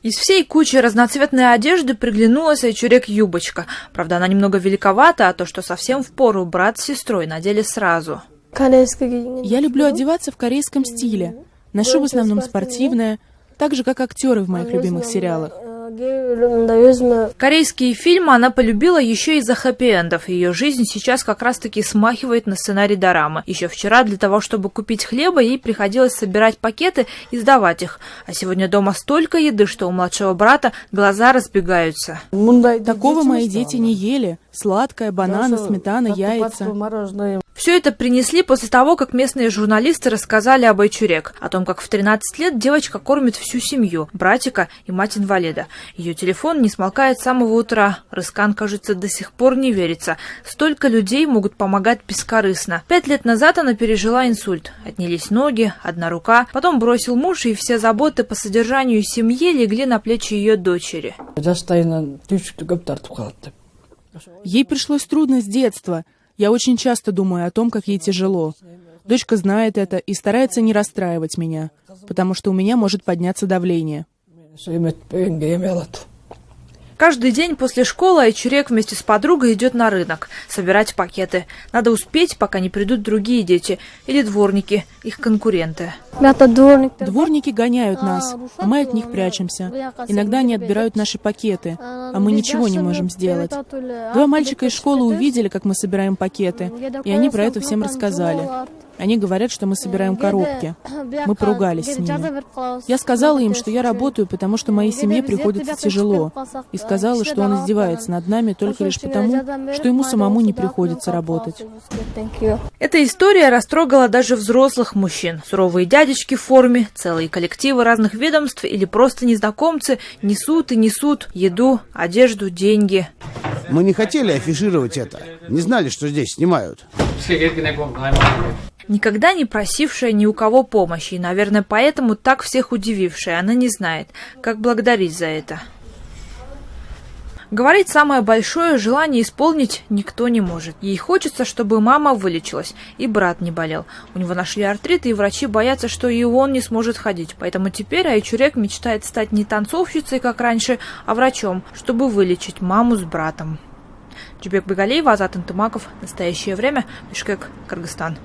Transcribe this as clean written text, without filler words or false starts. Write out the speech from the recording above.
Из всей кучи разноцветной одежды приглянулась Айчурек юбочка. Правда, она немного великовата, а то, что совсем впору, брат с сестрой надели сразу. Я люблю одеваться в корейском стиле. Ношу в основном спортивное, так же, как актеры в моих любимых сериалах. Корейские фильмы она полюбила еще из-за хэппи-эндов. Ее жизнь сейчас как раз-таки смахивает на сценарий дорамы. Еще вчера для того, чтобы купить хлеба, ей приходилось собирать пакеты и сдавать их. А сегодня дома столько еды, что у младшего брата глаза разбегаются. Такого мои дети не ели. Сладкое, бананы, сметана, яйца. Все это принесли после того, как местные журналисты рассказали об Айчурек, о том, как в 13 лет девочка кормит всю семью, братика и мать-инвалида. Ее телефон не смолкает с самого утра. Рыскан, кажется, до сих пор не верится. Столько людей могут помогать бескорыстно. 5 лет назад она пережила инсульт. Отнялись ноги, одна рука. Потом бросил муж, и все заботы по содержанию семьи легли на плечи ее дочери. Ей пришлось трудно с детства. Я очень часто думаю о том, как ей тяжело. Дочка знает это и старается не расстраивать меня, потому что у меня может подняться давление. Каждый день после школы Айчурек вместе с подругой идет на рынок собирать пакеты. Надо успеть, пока не придут другие дети или дворники, их конкуренты. Дворники гоняют нас, а мы от них прячемся. Иногда они отбирают наши пакеты, а мы ничего не можем сделать. 2 мальчика из школы увидели, как мы собираем пакеты, и они про это всем рассказали. Они говорят, что мы собираем коробки. Мы поругались с ними. Я сказала им, что я работаю, потому что моей семье приходится тяжело. И сказала, что он издевается над нами только лишь потому, что ему самому не приходится работать. Эта история растрогала даже взрослых мужчин. Суровые дядечки в форме, целые коллективы разных ведомств или просто незнакомцы несут и несут еду, одежду, деньги. Мы не хотели афишировать это. Не знали, что здесь снимают. Никогда не просившая ни у кого помощи, и, наверное, поэтому так всех удивившая, она не знает, как благодарить за это. Говорить самое большое желание исполнить никто не может. Ей хочется, чтобы мама вылечилась, и брат не болел. У него нашли артрит, и врачи боятся, что и он не сможет ходить. Поэтому теперь Айчурек мечтает стать не танцовщицей, как раньше, а врачом, чтобы вылечить маму с братом. Джубек Бегалиева, Азат Антымаков. Настоящее время. Бишкек, Кыргызстан.